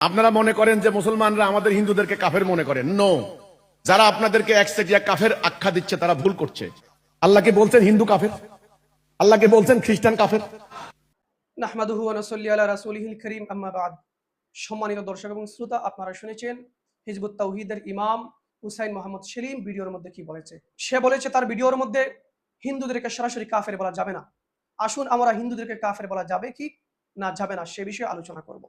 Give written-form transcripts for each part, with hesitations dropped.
আপনারা মনে করেন যে মুসলমানরা আমাদের হিন্দুদেরকে কাফের মনে করেন। নো, যারা আপনাদেরকে একচেটিয়া কাফের আখ্যা দিচ্ছে তারা ভুল করছে। আল্লাহকে বলছেন হিন্দু কাফের, আল্লাহকে বলছেন খ্রিস্টান কাফের। নাহমাদুহু ওয়া নুসাল্লি আলা রাসূলিহিল কারীম, আম্মা বাদ। সম্মানিত দর্শক এবং শ্রোতা, আপনারা শুনেছেন হিজবুত তাওহীদের ইমাম হুসাইন মোহাম্মদ সেলিম ভিডিওর মধ্যে কি বলেছে। সে বলেছে তার ভিডিওর মধ্যে হিন্দুদেরকে সরাসরি কাফের বলা যাবে না। আসুন আমরা হিন্দুদেরকে কাফের বলা যাবে কি না যাবে না সে বিষয়ে আলোচনা করব।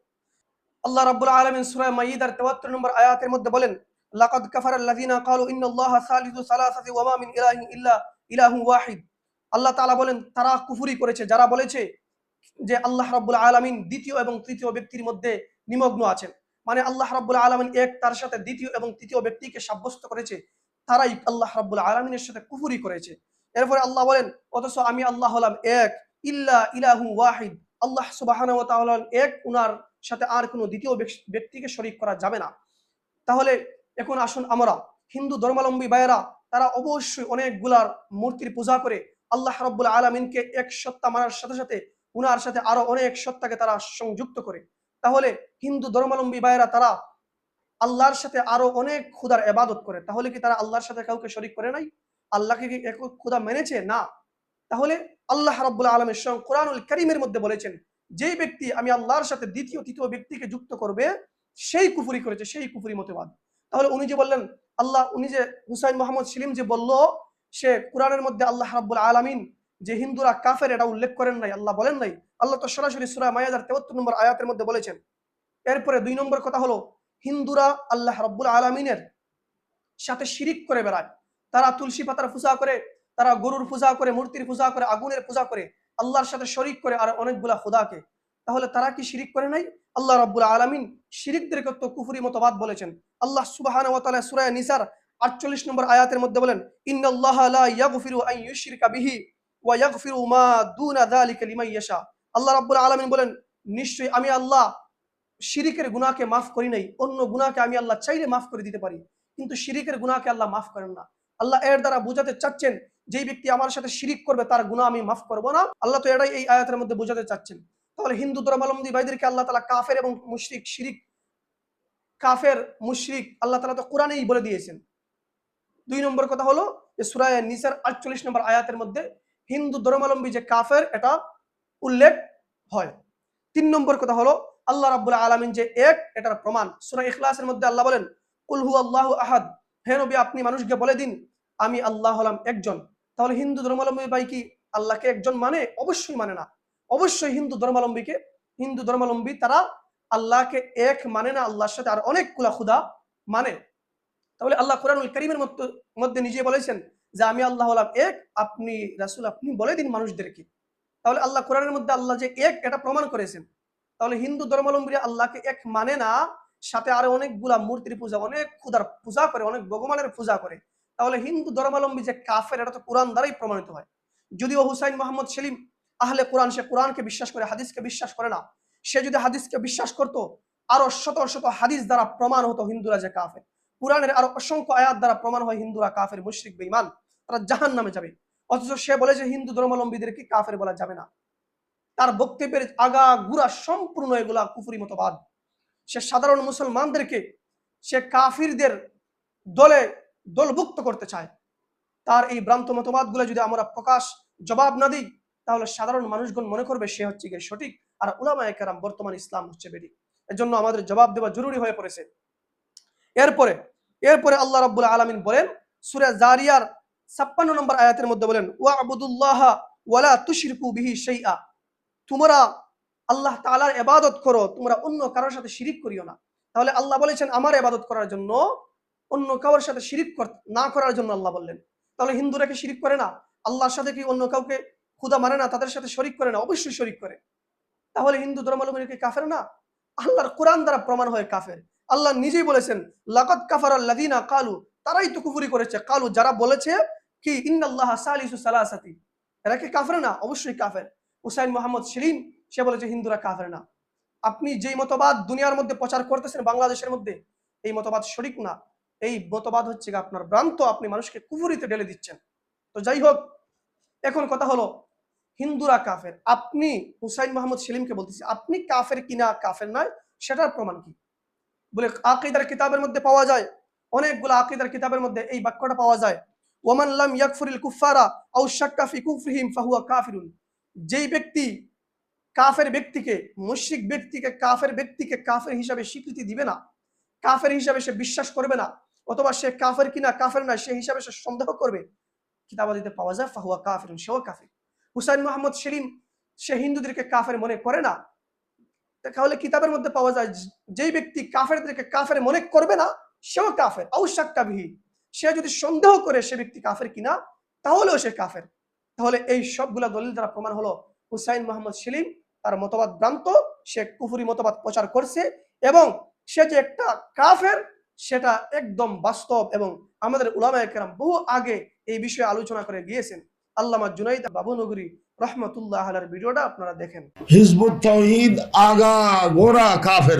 আল্লাহ রাব্বুল আলামিন সূরা মাইদার ৭৩ নম্বর আয়াতের মধ্যে বলেন, লাকাদ কাফারাল্লাযীনা ক্বালু ইন্নাল্লাহা সালিসু সালাসাতি ওয়া মা মিন ইলাহিন ইল্লা ইলাহুন ওয়াহিদ। আল্লাহ তাআলা বলেন তারা কুফরি করেছে যারা বলেছে যে আল্লাহ রাব্বুল আলামিন দ্বিতীয় এবং তৃতীয় ব্যক্তির মধ্যে নিমগ্ন আছেন। মানে আল্লাহ রাব্বুল আলামিন এক, তার সাথে দ্বিতীয় এবং তৃতীয় ব্যক্তিকে সাব্যস্ত করেছে, তারাই আল্লাহ রাব্বুল আলামিনের সাথে কুফরি করেছে। এরপরে আল্লাহ বলেন অথচ আমি আল্লাহ হলাম এক, ইল্লা ইলাহু ওয়াহিদ, আল্লাহ সুবহানাহু ওয়া তাআলা এক, উনার সাথে আর কোনো দ্বিতীয় ব্যক্তিকে শরীক করা যাবে না। তাহলে এখন আসুন আমরা হিন্দু ধর্মাবলম্বী ভাইয়েরা তারা অবশ্যই অনেকগুলার মূর্তির পূজা করে আল্লাহ রাব্বুল আলামিনকে এক সত্তা মানার সাথে সাথে উনার সাথে আরো অনেক সত্তাকে তারা সংযুক্ত করে। তাহলে হিন্দু ধর্মাবলম্বী ভাইয়েরা তারা আল্লাহর সাথে আরো অনেক খুদার ইবাদত করে। তাহলে কি তারা আল্লাহর সাথে কাউকে শরীক করে নাই? আল্লাহকে কি এক খুদা মেনেছে? না। তাহলে আল্লাহ রাব্বুল আলামিন স্বয়ং কোরআনুল কারীমের মধ্যে বলেছেন, যেই ব্যক্তি আমি আল্লাহর সাথে দ্বিতীয় তৃতীয় ব্যক্তিকে যুক্ত করবে সেই কুফরি করেছে, সেই কুফরি মতবাদ। তাহলে উনি যে বললেন আল্লাহ, উনি যে হুসাইন মোহাম্মদ সেলিম যে বলল সে কোরআনের মধ্যে আল্লাহ রাব্বুল আলামিন যে হিন্দুরা কাফের এটা উল্লেখ করেন নাই, আল্লাহ বলেন নাই। আল্লাহ তো সরাসরি সূরা মাইদার ৭৩ নম্বর আয়াতের মধ্যে বলেছেন। এরপরে ২ নম্বর কথা হলো হিন্দুরা আল্লাহ রাব্বুল আলামিনের সাথে শিরিক করে বেড়ায়। তারা তুলসী পাতার পূজা করে, তারা গরুর পূজা করে, মূর্তির পূজা করে, আগুনের পূজা করে, আল্লাহর সাথে শরিক করে আর অনেকগুলা খোদাকে। তাহলে তারা কি শিরিক করে নাই? আল্লাহ রাব্বুল আলামিন শিরিকদেরকে তো কুফরি মতবাদ বলেছেন। আল্লাহ সুবহানাহু ওয়া তাআলা সূরা নিসার ৪৮ নম্বর আয়াতের মধ্যে বলেন, ইন্নাল্লাহা লা ইয়াগফিরু আন ইউশরিকা বিহি ওয়া ইয়াগফিরু মা দুনা যালিকা লিমান ইয়াশা। আল্লাহ রাব্বুল আলামিন বলেন নিশ্চয়ই আমি আল্লাহ শিরিকের গুনাহকে মাফ করি নাই, অন্য গুনাহকে আমি আল্লাহ চাইলে মাফ করে দিতে পারি, কিন্তু শিরিকের গুনাহকে আল্লাহ মাফ করেন না। আল্লাহ এর দ্বারা বোঝাতে চাচ্ছেন যেই ব্যক্তি আমার সাথে শিরিক করবে তার গুনাহ আমি মাফ করব না। আল্লাহ তো এটাই এই আয়াতের মধ্যে বোঝাতে চাচ্ছেন। তাহলে হিন্দু ধর্মাবলম্বী ভাইদেরকে আল্লাহ তাআলা কাফের এবং মুশরিক, শিরিক, কাফের, মুশরিক আল্লাহ তাআলা তো কোরআনেই বলে দিয়েছেন। ২ নম্বর কথা হলো যে সূরা নিসার ৪৮ নম্বর আয়াতের মধ্যে হিন্দু ধর্মাবলম্বী যে কাফের এটা উল্লেখ হয়। ৩ নম্বর কথা হলো আল্লাহ রাব্বুল আলামিন যে এক, এটার প্রমাণ সূরা ইখলাসের মধ্যে আল্লাহ বলেন, কুল হুয়াল্লাহু আহাদ, হে নবী আপনি মানুষকে বলে দিন আমি আল্লাহ হলাম একজন। তাহলে হিন্দু ধর্মাবলম্বী ভাই কি আল্লাহকে একজন মানে? অবশ্যই মানে না। অবশ্যই হিন্দু ধর্মাবলম্বী তারা আল্লাহকে এক মানে না, আল্লাহর সাথে আর অনেকগুলা খুদা মানে। তাহলে আল্লাহ কোরআনুল কারীমের মধ্যে নিজে বলেছেন যে আমি আল্লাহ হলাম এক, আপনি রাসূল আপনি বলে দিন মানুষদেরকে। তাহলে আল্লাহ কোরআনের মধ্যে আল্লাহ যে এক এটা প্রমাণ করেছেন। তাহলে হিন্দু ধর্মাবলম্বীরা আল্লাহকে এক মানে না, সাথে আরো অনেকগুলা মূর্তির পূজা, অনেক খুদার পূজা করে, অনেক ভগবানের পূজা করে। তাহলে হিন্দু ধর্মাবলম্বী যে কাফের এটা তো কোরআন দ্বারাই প্রমাণিত হয়। যদিও হুসাইন মোহাম্মদ সেলিম আহলে কোরআন, সে কোরআনকে বিশ্বাস করে, হাদিসকে বিশ্বাস করে না। সে যদি হাদিসকে বিশ্বাস করত আরো শত শত হাদিস দ্বারা প্রমাণ হতো হিন্দুরা যে কাফের। কোরআনের আরো অসংখ্য আয়াত দ্বারা প্রমাণ হয় হিন্দুরা কাফের, মুশরিক, বেঈমান, তারা জাহান্নামে যাবে। অথচ সে বলে যে হিন্দু ধর্মাবলম্বীদেরকে কাফের বলা যাবে না। তার বক্তব্যের আগা গুড়া সম্পূর্ণ এগুলা কুফরি মতবাদ। সে সাধারণ মুসলমানদেরকে সে কাফিরদের দলভুক্ত করতে চায়। তার এই ভ্রান্ত মতবাদগুলো যদি আমরা প্রকাশ জবাব না দিই তাহলে সাধারণ মানুষগণ মনে করবে সে হচ্ছে গিয়ে সঠিক আর উলামায়ে কেরাম বর্তমান ইসলাম হচ্ছে বেঠিক। এজন্য আমাদের জবাব দেওয়া জরুরি হয়ে পড়েছে। এরপরে আল্লাহ রাব্বুল আলামিন বলেন সূরা জারিয়ার ৫৬ নম্বর আয়াতের মধ্যে বলেন, ওয়া'বুদুল্লাহা ওয়ালা তুশরিকু বিহি শাইআ, তোমরা আল্লাহ তাআলার ইবাদত করো, তোমরা অন্য কারোর সাথে শিরিক করিও না। তাহলে আল্লাহ বলেছেন আমার ইবাদত করার জন্য, অন্য কারোর সাথে শিরিক না করার জন্য আল্লাহ বললেন। তাহলে হিন্দুরা কি শিরিক করে না? আল্লাহর সাথে কি অন্য কাউকে খোদা মানে না? তাদের সাথে শরিক করে না? অবশ্যই শরিক করে। তাহলে হিন্দু ধর্মাবলম্বী কি কাফের না? আল্লাহর কোরআন দ্বারা প্রমাণ হয় কাফের। আল্লাহ নিজেই বলেছেন লাকাদ কাফারাল্লাযীনা ক্বালু, তারাই তো কুফরি করেছে, ক্বালু যারা বলেছে কি ইন্নাল্লাহা সালিসু সালাসাতি, এরা কি কাফের না? অবশ্যই কাফের। হুসাইন মোহাম্মদ সেলিম সে বলেছে হিন্দুরা কাফের না। আপনি যেই মতবাদ দুনিয়ার মধ্যে প্রচার করতেছেন বাংলাদেশের মধ্যে, এই মতবাদ সঠিক না। এই মতবাদ হচ্ছে আপনার ভ্রান্ত, আপনি মানুষকে কুফরিতে ঢেলে দিচ্ছেন। তো যাই হোক, এখন কথা হলো হিন্দুরা কাফের। আপনি হুসাইন মোহাম্মদ সেলিমকে বলতেছি আপনি কাফের কিনা কাফের নয় সেটার প্রমাণ কি? বলে আকীদার কিতাবের মধ্যে পাওয়া যায়, অনেকগুলো আকীদার কিতাবের মধ্যে এই বাক্যটা পাওয়া যায়, ওয়ামান লাম ইয়াকফুরিল কুফারা আও শাক্কা ফি কুফরিহিম ফাহুয়া কাফিরুন। যেই ব্যক্তি কাফের ব্যক্তিকে, মুশরিক ব্যক্তিকে, কাফের ব্যক্তিকে কাফের হিসাবে স্বীকৃতি দিবে না, কাফের হিসাবে সে বিশ্বাস করবে না, অথবা সে কাফের কিনা কাফের না সে হিসাবে সে সন্দেহ করবে, কিতাবাদিতে পাওয়া যায় ফাহুয়া কাফিরুন, সেও কাফির। হুসাইন মোহাম্মদ সেলিম সে হিন্দুদেরকে কাফের মনে করে না, তাহলে কিতাবের মধ্যে পাওয়া যায় যেই ব্যক্তি কাফেরদেরকে কাফের মনে করবে না সেও কাফের। আও শাক্কা বিহি, সে যদি সন্দেহ করে সে ব্যক্তি কাফের কিনা তাহলেও সে কাফের। তাহলে এই সবগুলা দলিল দ্বারা প্রমাণ হলো হুসাইন মোহাম্মদ সেলিম তার মতবাদ ভ্রান্ত, সে কুফরি মতবাদ প্রচার করছে, এবং সে যে একটা কাফের সেটা একদম বাস্তব, এবং আমাদের উলামায়ে কেরাম বহু আগে এই বিষয়ে আলোচনা করে গিয়েছেন। আল্লামা জুনাইদ বাবুনগরী রহমতুল্লাহ আলাইহির ভিডিওটা আপনারা দেখেন। হিজবুত তাওহীদ আগা গোড়া কাফের।